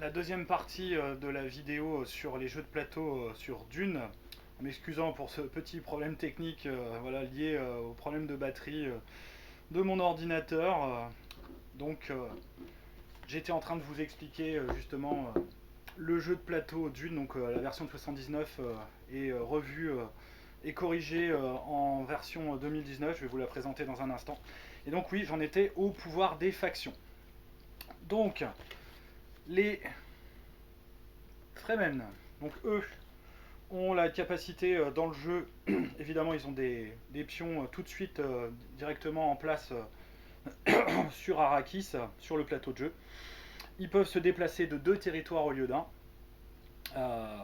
la deuxième partie de la vidéo sur les jeux de plateau sur Dune. En m'excusant pour ce petit problème technique voilà, lié au problème de batterie de mon ordinateur. Donc j'étais en train de vous expliquer justement le jeu de plateau Dune, donc la version de 79 est revue et corrigée en version 2019. Je vais vous la présenter dans un instant. Et donc oui, j'en étais au pouvoir des factions. Donc les Fremen, donc eux, ont la capacité dans le jeu, évidemment ils ont des pions tout de suite directement en place sur Arrakis, sur le plateau de jeu. Ils peuvent se déplacer de 2 territoires au lieu d'un. Euh,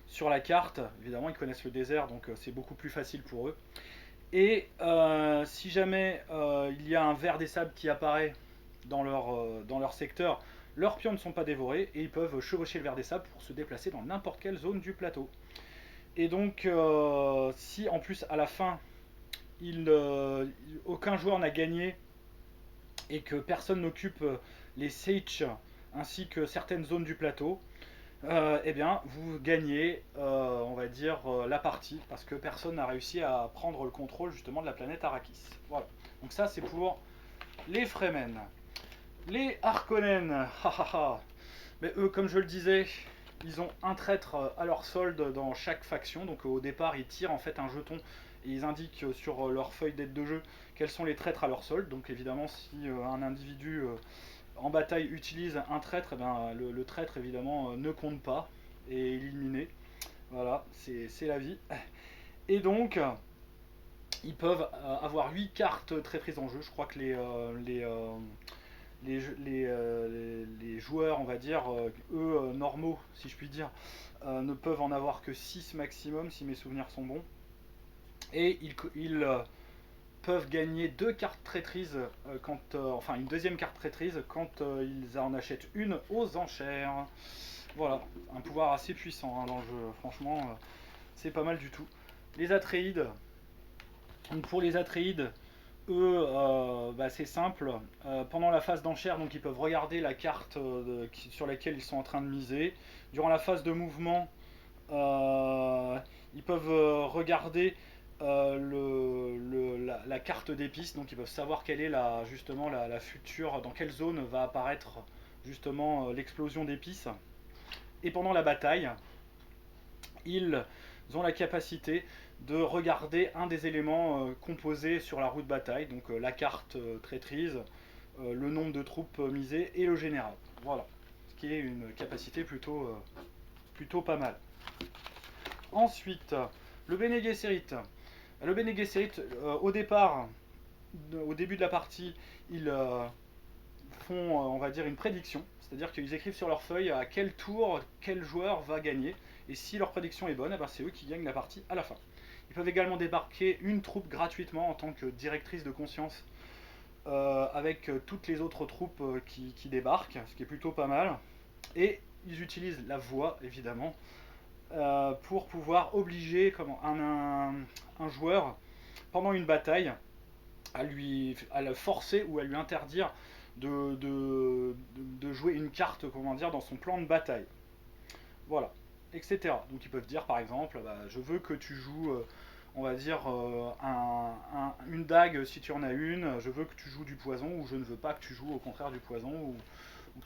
sur la carte, évidemment ils connaissent le désert, donc c'est beaucoup plus facile pour eux. Et si jamais il y a un ver des sables qui apparaît dans leur secteur, leurs pions ne sont pas dévorés et ils peuvent chevaucher le ver des sables pour se déplacer dans n'importe quelle zone du plateau. Et donc, si en plus à la fin, aucun joueur n'a gagné et que personne n'occupe les Seiches ainsi que certaines zones du plateau, eh bien, vous gagnez, on va dire, la partie parce que personne n'a réussi à prendre le contrôle justement de la planète Arrakis. Voilà. Donc ça, c'est pour les Fremen. Les Harkonnen, mais eux, comme je le disais, ils ont un traître à leur solde dans chaque faction. Donc au départ, ils tirent en fait un jeton et ils indiquent sur leur feuille d'aide de jeu quels sont les traîtres à leur solde. Donc évidemment, si un individu en bataille utilise un traître, eh ben, le traître évidemment ne compte pas et est éliminé. Voilà, c'est la vie. Et donc, ils peuvent avoir 8 cartes traîtrises en jeu. Je crois que les joueurs, on va dire, eux, normaux, si je puis dire, ne peuvent en avoir que 6 maximum, si mes souvenirs sont bons. Et ils peuvent gagner 2 cartes traîtrises, enfin une deuxième carte traîtrise, quand ils en achètent une aux enchères. Voilà, un pouvoir assez puissant hein, dans le jeu, franchement, c'est pas mal du tout. Les Atreides, donc pour les Atreides, eux, bah, c'est simple. Pendant la phase d'enchère, donc ils peuvent regarder la carte sur laquelle ils sont en train de miser. Durant la phase de mouvement, euh, ils peuvent regarder la carte des pistes, donc ils peuvent savoir quelle est justement la future, dans quelle zone va apparaître justement l'explosion d'épices. Et pendant la bataille, ils ont la capacité de regarder un des éléments composés sur la roue de bataille, donc la carte traîtrise, le nombre de troupes misées et le général. Voilà, ce qui est une capacité plutôt pas mal. Ensuite, le Bene Gesserit. Le Bene Gesserit, au départ, au début de la partie, ils font, on va dire, une prédiction. C'est-à-dire qu'ils écrivent sur leur feuille à quel tour quel joueur va gagner. Et si leur prédiction est bonne, eh ben c'est eux qui gagnent la partie à la fin. Ils peuvent également débarquer une troupe gratuitement en tant que directrice de conscience avec toutes les autres troupes qui débarquent, ce qui est plutôt pas mal. Et ils utilisent la voix, évidemment, pour pouvoir obliger un joueur, pendant une bataille, à le forcer ou à lui interdire de jouer une carte, comment dire, dans son plan de bataille. Voilà, etc. Donc ils peuvent dire par exemple, bah, je veux que tu joues, on va dire, une dague si tu en as une, je veux que tu joues du poison, ou je ne veux pas que tu joues au contraire du poison, ou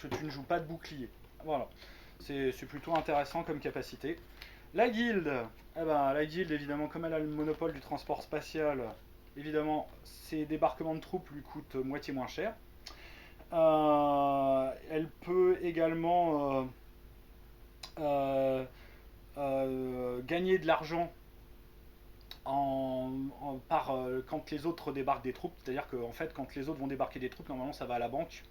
que tu ne joues pas de bouclier. Voilà, c'est plutôt intéressant comme capacité. La guilde, eh ben, la guilde évidemment, comme elle a le monopole du transport spatial, évidemment, ses débarquements de troupes lui coûtent moitié moins cher. Elle peut également euh, gagner de l'argent quand les autres débarquent des troupes. C'est-à-dire qu'en fait, quand les autres vont débarquer des troupes, normalement ça va à la banque.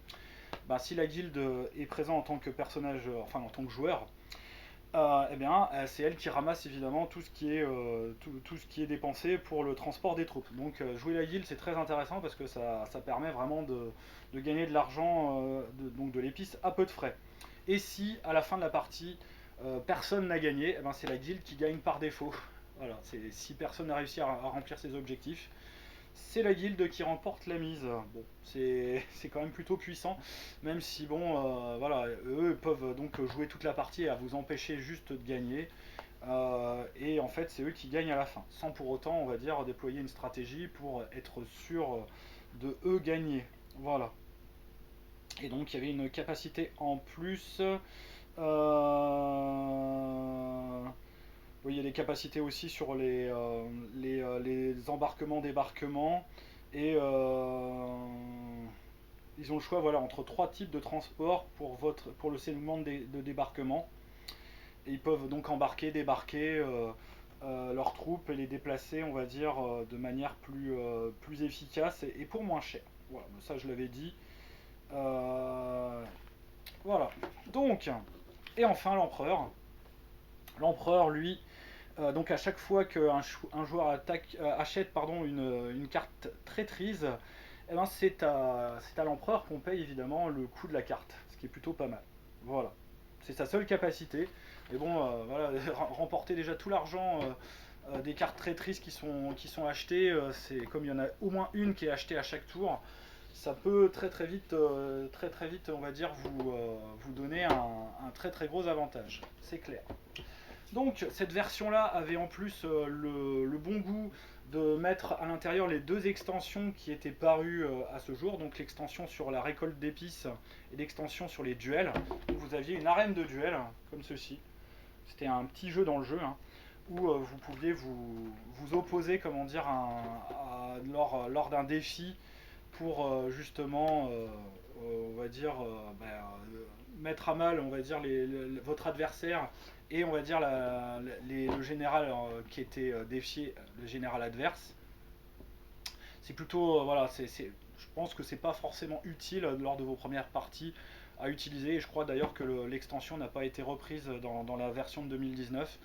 Bah, si la guilde est présente en tant que personnage, enfin en tant que joueur, eh bien, c'est elle qui ramasse évidemment tout ce qui est dépensé pour le transport des troupes. Donc jouer la guilde c'est très intéressant parce que ça permet vraiment de gagner de l'argent, donc de l'épice à peu de frais. Et si à la fin de la partie personne n'a gagné, eh ben, c'est la guilde qui gagne par défaut. Voilà, si personne n'a réussi à remplir ses objectifs, c'est la guilde qui remporte la mise. Bon, c'est quand même plutôt puissant, même si bon, voilà, eux peuvent donc jouer toute la partie à vous empêcher juste de gagner. Et en fait, c'est eux qui gagnent à la fin, sans pour autant, on va dire, déployer une stratégie pour être sûr de eux gagner. Voilà. Et donc, il y avait une capacité en plus. Oui, il y a des capacités aussi sur les embarquements-débarquements. Et ils ont le choix voilà, entre trois types de transport pour le segment de débarquement. Et ils peuvent donc embarquer, débarquer leurs troupes et les déplacer, on va dire, de manière plus efficace et pour moins cher. Voilà, ça je l'avais dit. Euh, voilà. Donc, et enfin l'empereur. L'empereur, lui, donc à chaque fois qu'un joueur achète une carte traîtrise, eh ben c'est à l'empereur qu'on paye évidemment le coût de la carte, ce qui est plutôt pas mal. Voilà. C'est sa seule capacité. Mais bon, voilà, remporter déjà tout l'argent des cartes traîtrises qui sont achetées, c'est comme il y en a au moins une qui est achetée à chaque tour, ça peut très très vite, on va dire, vous donner un très très gros avantage. C'est clair. Donc cette version-là avait en plus le bon goût de mettre à l'intérieur les deux extensions qui étaient parues à ce jour, donc l'extension sur la récolte d'épices et l'extension sur les duels. Donc vous aviez une arène de duels, comme ceci. C'était un petit jeu dans le jeu, hein, où vous pouviez vous opposer, comment dire, lors d'un défi pour justement, on va dire, mettre à mal, on va dire, votre adversaire et on va dire le général qui était défié, le général adverse. C'est plutôt, voilà, je pense que c'est pas forcément utile lors de vos premières parties à utiliser. Et je crois d'ailleurs que l'extension n'a pas été reprise dans la version de 2019.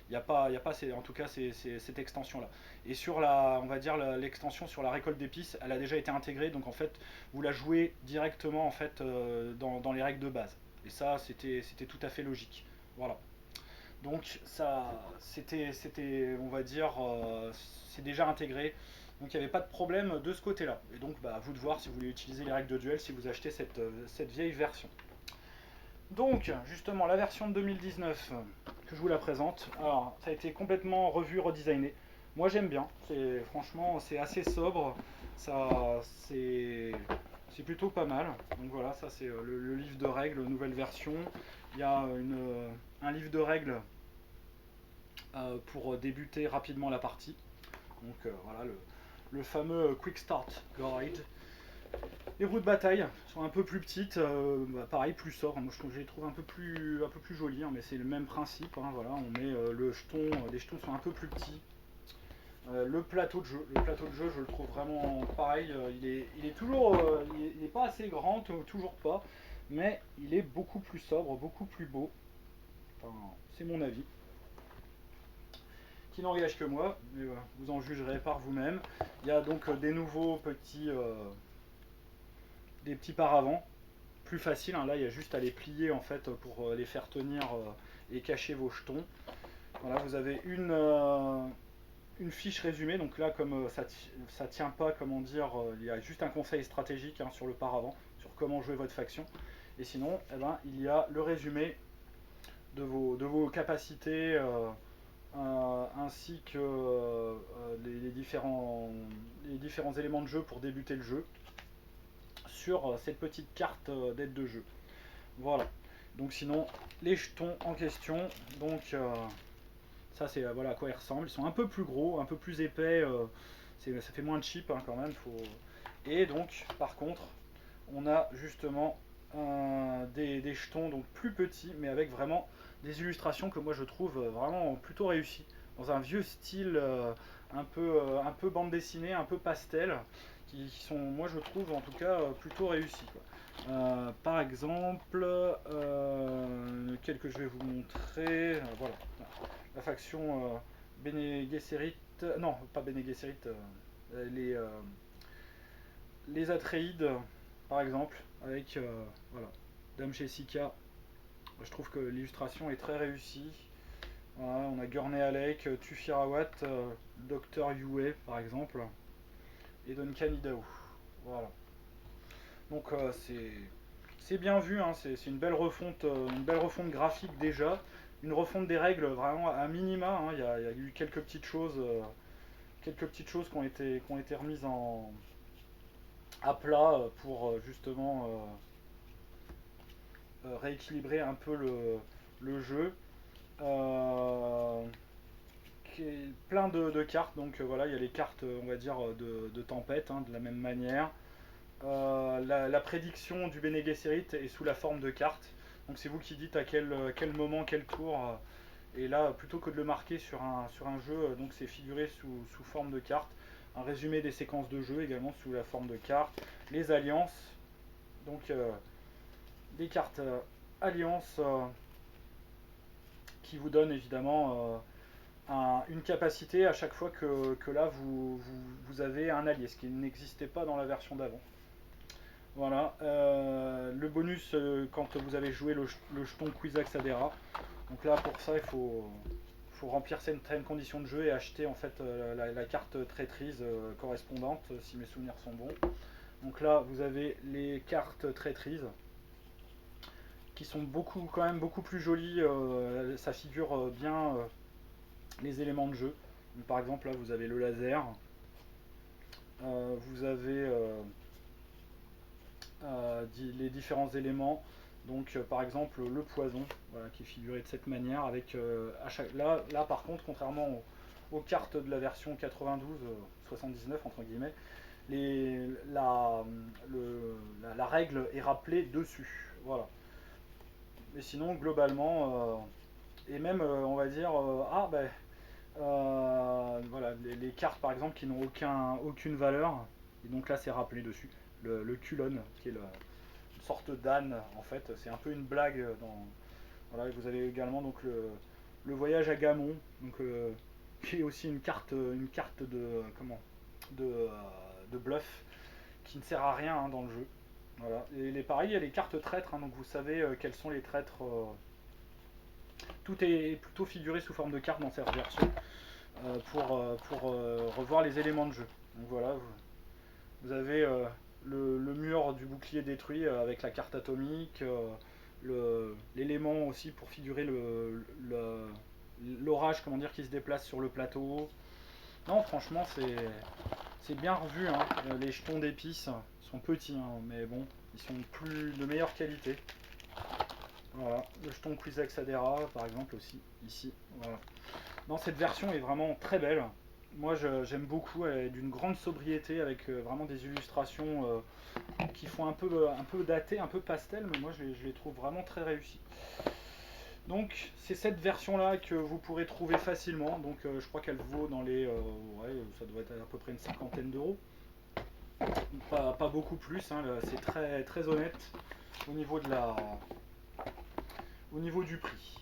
Il y a pas en tout cas cette extension là. Et sur on va dire l'extension sur la récolte d'épices, elle a déjà été intégrée, donc en fait vous la jouez directement en fait dans les règles de base. Et ça c'était tout à fait logique. Voilà. Donc ça on va dire c'est déjà intégré. Donc il n'y avait pas de problème de ce côté-là. Et donc à vous de voir si vous voulez utiliser les règles de duel si vous achetez cette vieille version. Donc, justement, la version de 2019 que je vous la présente. Alors, ça a été complètement revu, redesigné. Moi, j'aime bien. Franchement, c'est assez sobre. Ça, c'est plutôt pas mal. Donc voilà, ça c'est le livre de règles, nouvelle version. Il y a un livre de règles pour débuter rapidement la partie. Donc voilà, le fameux Quick Start Guide. Les roues de bataille sont un peu plus petites, pareil, plus sobres. Moi je les trouve un peu plus jolies, hein, mais c'est le même principe. Hein, voilà, on met le jeton, les jetons sont un peu plus petits. Le plateau de jeu, je le trouve vraiment pareil. Il est toujours, il est pas assez grand, toujours pas, mais il est beaucoup plus sobre, beaucoup plus beau. Enfin, c'est mon avis, qui n'engage que moi, mais vous en jugerez par vous-même. Il y a donc des petits paravents plus facile. Hein. Là, il y a juste à les plier en fait pour les faire tenir et cacher vos jetons. Voilà, vous avez une fiche résumée. Donc là, comme ça tient pas, comment dire, il y a juste un conseil stratégique hein, sur le paravent, sur comment jouer votre faction. Et sinon, eh ben, il y a le résumé de vos capacités ainsi que les différents éléments de jeu pour débuter le jeu sur cette petite carte d'aide de jeu. Voilà. Donc sinon, les jetons en question, donc ça c'est voilà à quoi ils ressemblent. Ils sont un peu plus gros, un peu plus épais. Ça fait moins de cheap hein, quand même. Et donc, par contre, on a justement des jetons donc plus petits, mais avec vraiment des illustrations que moi je trouve vraiment plutôt réussies. Dans un vieux style un peu bande dessinée, un peu pastel, qui sont, moi je trouve en tout cas plutôt réussis. Quoi. Par exemple, lequel que je vais vous montrer, voilà, la faction Bene Gesserit, non pas Bene Gesserit, les Atreides par exemple, avec voilà, Dame Jessica, je trouve que l'illustration est très réussie. Voilà, on a Gurney Halleck, Tufirawat, Dr Yue par exemple. et Duncan Idaho. Voilà. Donc c'est bien vu, hein, c'est une belle refonte graphique déjà, une refonte des règles vraiment à minima. Hein, il y a eu quelques petites choses qui ont été remises à plat pour justement rééquilibrer un peu le jeu. Euh, Plein de cartes, donc voilà, il y a les cartes, on va dire, de tempête, hein, de la même manière. La prédiction du Bene Gesserit est sous la forme de cartes. Donc c'est vous qui dites à quel moment, quel tour. Et là, plutôt que de le marquer sur un jeu, donc c'est figuré sous forme de cartes. Un résumé des séquences de jeu également sous la forme de cartes. Les alliances, donc des cartes alliances qui vous donnent évidemment une capacité à chaque fois que là vous avez un allié, ce qui n'existait pas dans la version d'avant. Voilà, le bonus quand vous avez joué le jeton Quizax Adera. Donc là pour ça faut remplir certaines conditions de jeu et acheter en fait la carte traîtrise correspondante si mes souvenirs sont bons. Donc là vous avez les cartes traîtrises qui sont quand même beaucoup plus jolies, ça figure bien les éléments de jeu. Donc, par exemple là vous avez le laser, vous avez les différents éléments. Donc par exemple le poison, voilà, qui est figuré de cette manière avec là par contre contrairement aux cartes de la version 92 79 entre guillemets, la règle est rappelée dessus. Voilà. Mais sinon globalement et même on va dire voilà, les cartes par exemple qui n'ont aucune valeur, et donc là c'est rappelé dessus. Le culon, qui est une sorte d'âne en fait, c'est un peu une blague voilà, vous avez également donc le voyage à Gamon, donc qui est aussi une carte de comment de, de bluff qui ne sert à rien hein, dans le jeu. Voilà. Et pareil, il y a les cartes traîtres, hein, donc vous savez quels sont les traîtres. Tout est plutôt figuré sous forme de cartes dans cette version pour revoir les éléments de jeu. Donc voilà, vous avez le mur du bouclier détruit avec la carte atomique, l'élément aussi pour figurer l'orage, comment dire, qui se déplace sur le plateau. Non, franchement, c'est bien revu. Hein. Les jetons d'épices sont petits, hein, mais bon, ils sont de meilleure qualité. Voilà, le jeton Quizax Adera, par exemple, aussi, ici. Voilà. Non, cette version est vraiment très belle. Moi, j'aime beaucoup. Elle est d'une grande sobriété avec vraiment des illustrations qui font un peu daté, un peu pastel, mais moi, je les trouve vraiment très réussies. Donc, c'est cette version-là que vous pourrez trouver facilement. Donc, je crois qu'elle vaut dans les... ouais, ça doit être à peu près une cinquantaine d'euros. Pas beaucoup plus, hein, c'est très, très honnête au niveau au niveau du prix.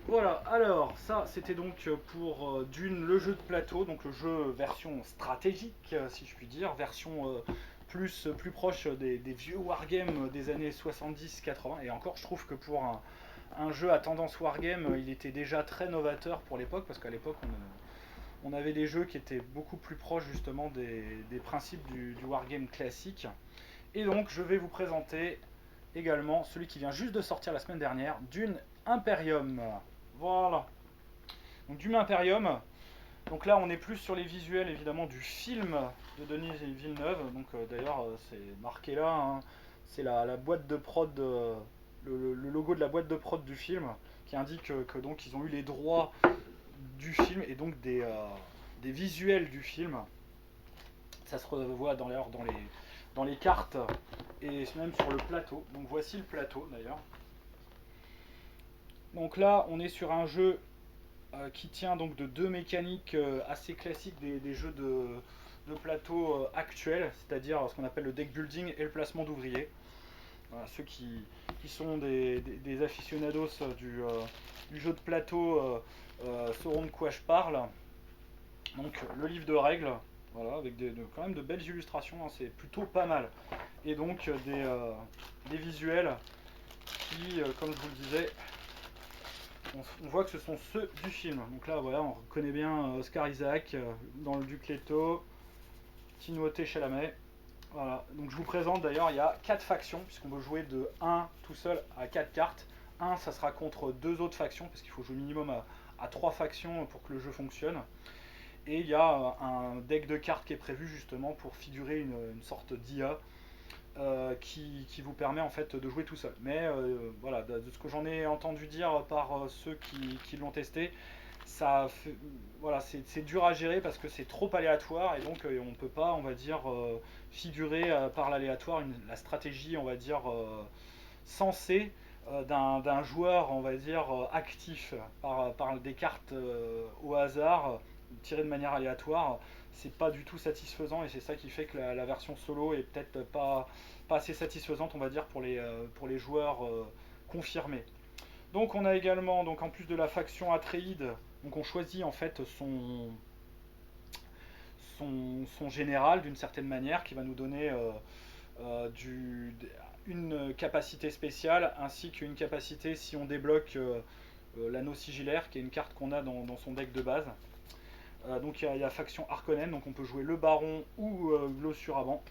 Voilà, alors ça c'était donc pour Dune, le jeu de plateau, donc le jeu version stratégique si je puis dire, version plus proche des vieux wargames des années 70-80, et encore je trouve que pour un jeu à tendance wargame, il était déjà très novateur pour l'époque, parce qu'à l'époque on avait des jeux qui étaient beaucoup plus proches justement des principes du wargame classique. Et donc je vais vous présenter également celui qui vient juste de sortir la semaine dernière, Dune Imperium. Voilà. Donc Dune Imperium. Donc là on est plus sur les visuels évidemment du film de Denis Villeneuve. Donc d'ailleurs c'est marqué là. Hein. C'est la boîte de prod, le logo de la boîte de prod du film qui indique que donc ils ont eu les droits du film et donc des visuels du film. Ça se revoit dans les cartes et même sur le plateau. Donc voici le plateau d'ailleurs. Donc là, on est sur un jeu qui tient donc de deux mécaniques assez classiques des jeux de plateau actuels, c'est-à-dire ce qu'on appelle le deck building et le placement d'ouvriers. Voilà, ceux qui sont des aficionados du jeu de plateau sauront de quoi je parle. Donc le livre de règles, voilà, avec quand même de belles illustrations, hein, c'est plutôt pas mal. Et donc des visuels qui, comme je vous le disais, on voit que ce sont ceux du film. Donc là, voilà, on reconnaît bien Oscar Isaac dans le Duc Leto, Timothée Chalamet. Voilà, donc je vous présente d'ailleurs, il y a 4 factions, puisqu'on peut jouer de 1 tout seul à 4 cartes. 1, ça sera contre 2 autres factions, parce qu'il faut jouer minimum à 3 factions pour que le jeu fonctionne. Et il y a un deck de cartes qui est prévu justement pour figurer une sorte d'IA qui vous permet en fait de jouer tout seul. Mais voilà, de ce que j'en ai entendu dire par ceux qui l'ont testé, ça fait, voilà, c'est dur à gérer parce que c'est trop aléatoire et donc on ne peut pas, on va dire, figurer par l'aléatoire la stratégie, on va dire, censée d'un joueur, on va dire, actif par des cartes au hasard, tirées de manière aléatoire. C'est pas du tout satisfaisant et c'est ça qui fait que la version solo est peut-être pas assez satisfaisante, on va dire, pour les joueurs confirmés. Donc on a également, donc en plus de la faction Atreide, donc on choisit en fait son général d'une certaine manière qui va nous donner une capacité spéciale ainsi qu'une capacité si on débloque l'anneau sigillaire qui est une carte qu'on a dans son deck de base. Donc il y a la faction Harkonnen, donc on peut jouer le baron ou Glossuraban.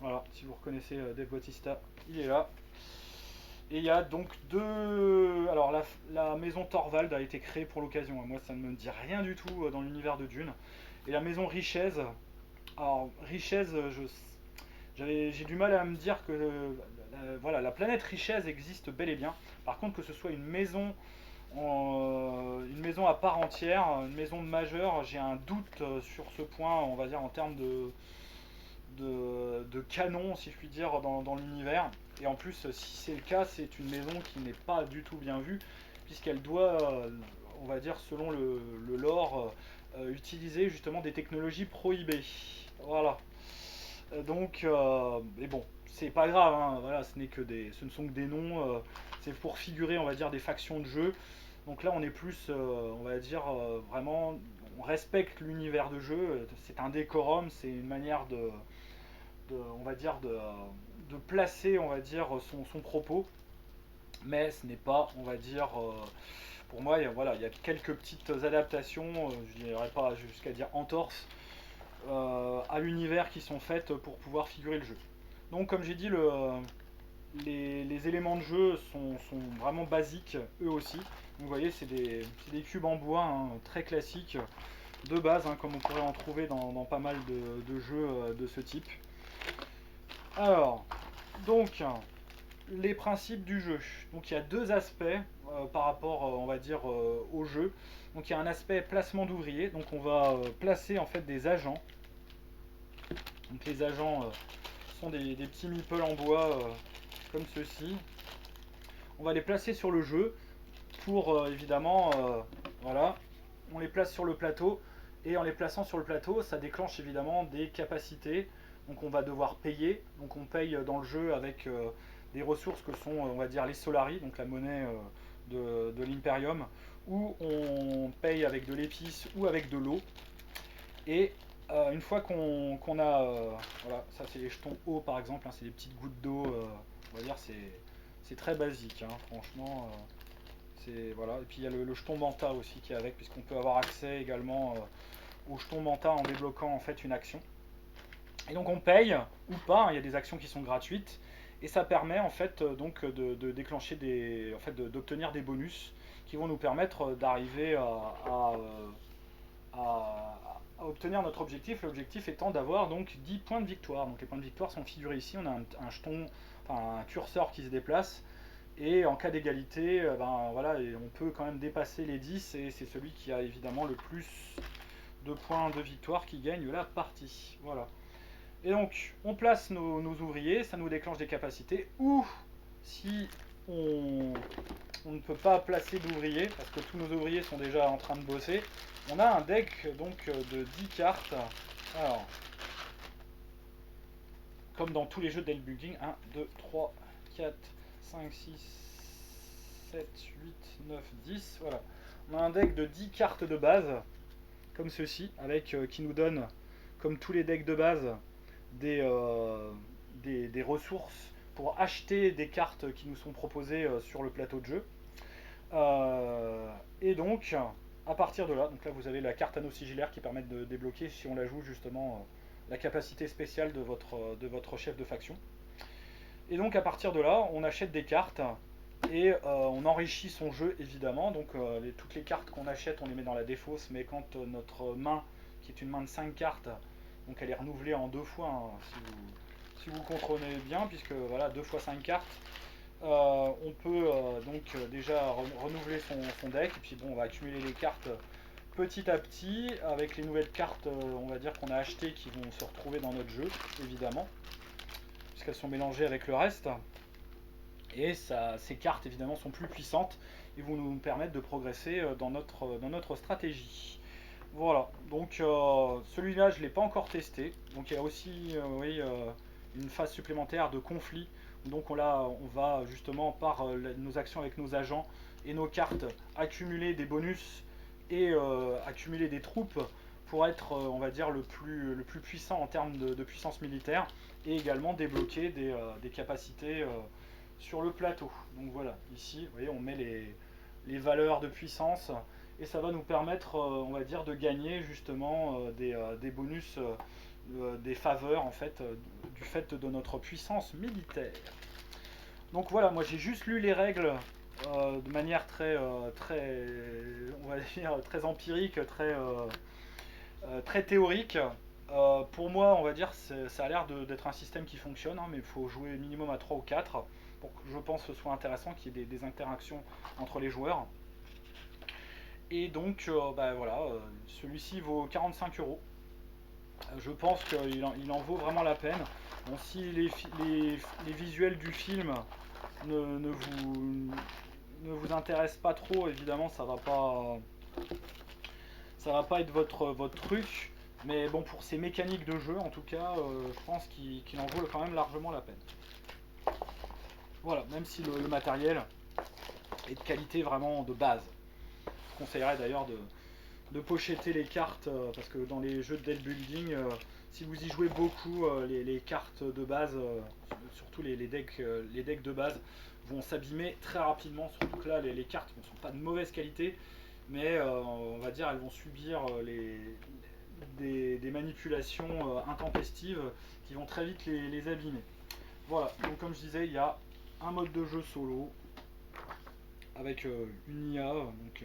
Voilà, si vous reconnaissez Dave Bautista, il est là. Et il y a donc deux. Alors la maison Thorvald a été créée pour l'occasion. Moi ça ne me dit rien du tout dans l'univers de Dune. Et la maison Richez. Alors Richez, j'ai du mal à me dire que voilà, la planète Richez existe bel et bien. Par contre que ce soit une maison à part entière, une maison de majeur, j'ai un doute sur ce point, on va dire en termes de canon, si je puis dire, dans l'univers. Et en plus, si c'est le cas, c'est une maison qui n'est pas du tout bien vue, puisqu'elle doit, on va dire, selon le lore, utiliser justement des technologies prohibées. Voilà. Mais bon, c'est pas grave, hein, voilà, ce ne sont que des noms, c'est pour figurer, on va dire, des factions de jeu. Donc là, on est plus, on va dire, vraiment, on respecte l'univers de jeu, c'est un décorum, c'est une manière on va dire, de placer, on va dire, son propos. Mais ce n'est pas, on va dire, pour moi, voilà, il y a quelques petites adaptations, je n'irai pas jusqu'à dire entorse, à l'univers qui sont faites pour pouvoir figurer le jeu. Donc, comme j'ai dit, les éléments de jeu sont vraiment basiques, eux aussi. Donc, vous voyez, c'est des cubes en bois hein, très classiques, de base, hein, comme on pourrait en trouver dans pas mal de jeux de ce type. Alors, donc, les principes du jeu. Donc il y a deux aspects par rapport, on va dire, au jeu. Donc il y a un aspect placement d'ouvriers. Donc on va placer en fait des agents. Donc les agents sont des petits meeples en bois comme ceci. On va les placer sur le jeu pour évidemment, voilà, on les place sur le plateau. Et en les plaçant sur le plateau, ça déclenche évidemment des capacités. Donc on va devoir payer. Donc on paye dans le jeu avec des ressources que sont, on va dire, les Solari, donc la monnaie de l'Imperium, ou on paye avec de l'épice ou avec de l'eau. Et une fois qu'on a, voilà, ça c'est les jetons eau par exemple, hein, c'est des petites gouttes d'eau, on va dire c'est très basique, hein, franchement. Voilà. Et puis il y a le jeton Manta aussi qui est avec, puisqu'on peut avoir accès également au jeton Manta en débloquant en fait une action. Et donc on paye ou pas, hein, il y a des actions qui sont gratuites et ça permet en fait donc de déclencher en fait d'obtenir des bonus qui vont nous permettre d'arriver à obtenir notre objectif. L'objectif étant d'avoir donc 10 points de victoire. Donc les points de victoire sont figurés ici. On a un jeton, enfin un curseur qui se déplace. Et en cas d'égalité, ben, voilà, et on peut quand même dépasser les 10 et c'est celui qui a évidemment le plus de points de victoire qui gagne la partie. Voilà. Et donc, on place nos ouvriers, ça nous déclenche des capacités. Ou si on ne peut pas placer d'ouvriers, parce que tous nos ouvriers sont déjà en train de bosser, on a un deck donc de 10 cartes. Alors, comme dans tous les jeux de deck building, 1, 2, 3, 4, 5, 6, 7, 8, 9, 10. Voilà. On a un deck de 10 cartes de base, comme ceci, avec qui nous donne, comme tous les decks de base, des ressources pour acheter des cartes qui nous sont proposées sur le plateau de jeu. Et donc, à partir de là, donc là vous avez la carte anneau sigillaire qui permet de débloquer si on la joue justement la capacité spéciale de votre chef de faction. Et donc à partir de là, on achète des cartes et on enrichit son jeu évidemment. Donc toutes les cartes qu'on achète, on les met dans la défausse, mais quand notre main, qui est une main de 5 cartes, donc elle est renouvelée en 2 fois, hein, si vous comprenez bien, puisque voilà, 2 fois 5 cartes, on peut déjà renouveler son deck, et puis bon, on va accumuler les cartes petit à petit, avec les nouvelles cartes, on va dire, qu'on a achetées, qui vont se retrouver dans notre jeu, évidemment, puisqu'elles sont mélangées avec le reste. Et ces cartes, évidemment, sont plus puissantes et vont nous permettre de progresser dans notre stratégie. Voilà, donc celui-là, je ne l'ai pas encore testé. Donc il y a aussi oui, une phase supplémentaire de conflit. Donc on va justement, par nos actions avec nos agents et nos cartes, accumuler des bonus et accumuler des troupes pour être, on va dire, le plus puissant en termes de puissance militaire, et également débloquer des capacités sur le plateau. Donc voilà, ici, vous voyez, on met les valeurs de puissance, et ça va nous permettre, on va dire, de gagner justement des bonus, des faveurs en fait, du fait de notre puissance militaire. Donc voilà, moi j'ai juste lu les règles de manière très, on va dire, très empirique, très théorique. Pour moi, on va dire, ça a l'air d'être un système qui fonctionne, hein, mais il faut jouer minimum à 3 ou 4 pour que je pense que ce soit intéressant, qu'il y ait des interactions entre les joueurs. Et donc, bah, voilà, celui-ci vaut 45 €. Je pense qu'il en vaut vraiment la peine. Bon, si les visuels du film ne vous intéressent pas trop, évidemment, ça va pas être votre truc. Mais bon, pour ces mécaniques de jeu, en tout cas, je pense qu'il en vaut quand même largement la peine. Voilà, même si le matériel est de qualité vraiment de base. Je conseillerais d'ailleurs de pochetter les cartes, parce que dans les jeux de deck building, si vous y jouez beaucoup, les cartes de base, surtout les decks de base, vont s'abîmer très rapidement. Surtout que là, les cartes ne sont pas de mauvaise qualité, mais on va dire elles vont subir des manipulations intempestives qui vont très vite les abîmer. Voilà, donc comme je disais, il y a un mode de jeu solo avec une IA donc,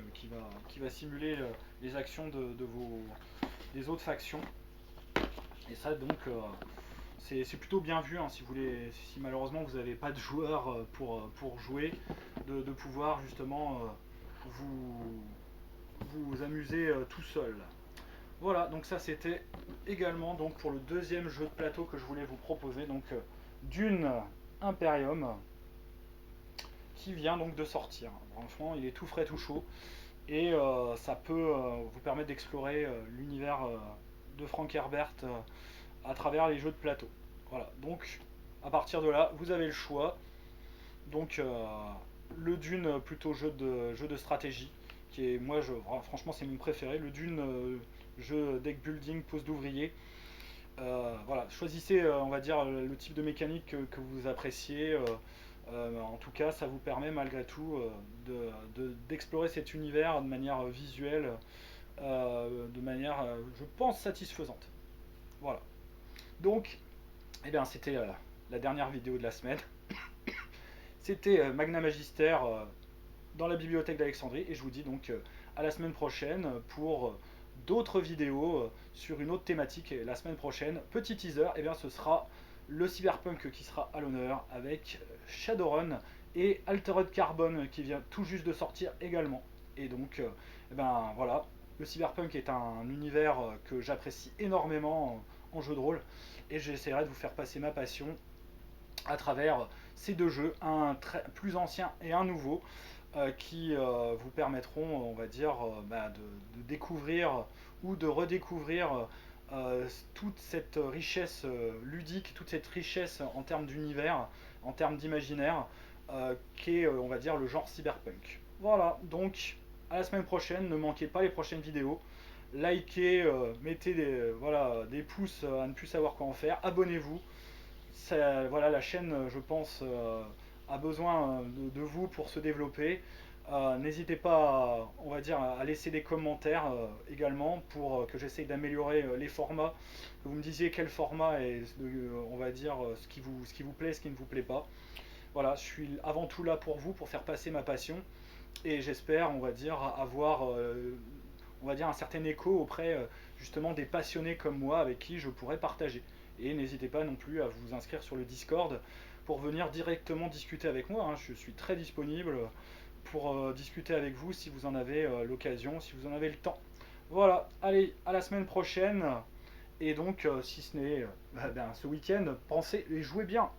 qui va simuler les actions des autres factions. Et ça, donc, c'est plutôt bien vu, hein, si malheureusement vous n'avez pas de joueurs pour jouer, de pouvoir justement vous amuser tout seul. Voilà, donc ça c'était également donc pour le deuxième jeu de plateau que je voulais vous proposer, donc Dune Imperium, qui vient donc de sortir. Franchement, il est tout frais, tout chaud, et ça peut vous permettre d'explorer l'univers de Frank Herbert à travers les jeux de plateau. Voilà, donc à partir de là, vous avez le choix. Donc le Dune plutôt jeu de stratégie, qui est, moi, franchement, c'est mon préféré. Le Dune jeu deck building, pose d'ouvrier. Voilà, choisissez, on va dire, le type de mécanique que vous appréciez. En tout cas, ça vous permet malgré tout d'explorer cet univers de manière visuelle, de manière, je pense, satisfaisante. Voilà. Donc, eh bien, c'était la dernière vidéo de la semaine. C'était Magna Magister dans la bibliothèque d'Alexandrie, et je vous dis donc à la semaine prochaine pour d'autres vidéos sur une autre thématique. Et la semaine prochaine, petit teaser, eh bien, ce sera le cyberpunk qui sera à l'honneur avec Shadowrun et Altered Carbon qui vient tout juste de sortir également. Et donc, eh ben, voilà, le cyberpunk est un univers que j'apprécie énormément en jeu de rôle, et j'essaierai de vous faire passer ma passion à travers ces deux jeux, un plus ancien et un nouveau, qui vous permettront, on va dire, de découvrir ou de redécouvrir toute cette richesse ludique, toute cette richesse en termes d'univers, en termes d'imaginaire, qu'est, on va dire, le genre cyberpunk. Voilà, donc à la semaine prochaine, ne manquez pas les prochaines vidéos. Likez, mettez des pouces à ne plus savoir quoi en faire, abonnez-vous. Voilà, la chaîne, je pense, a besoin de vous pour se développer, n'hésitez pas, on va dire, à laisser des commentaires également pour que j'essaye d'améliorer les formats. Que vous me disiez quel format est, on va dire, ce qui vous plaît, ce qui ne vous plaît pas. Voilà, je suis avant tout là pour vous, pour faire passer ma passion. Et j'espère, on va dire, avoir on va dire un certain écho auprès justement des passionnés comme moi avec qui je pourrais partager. Et n'hésitez pas non plus à vous inscrire sur le Discord pour venir directement discuter avec moi, hein. Je suis très disponible pour discuter avec vous si vous en avez l'occasion, si vous en avez le temps. Voilà, allez, à la semaine prochaine. Et donc, si ce n'est ben, ce week-end, pensez et jouez bien.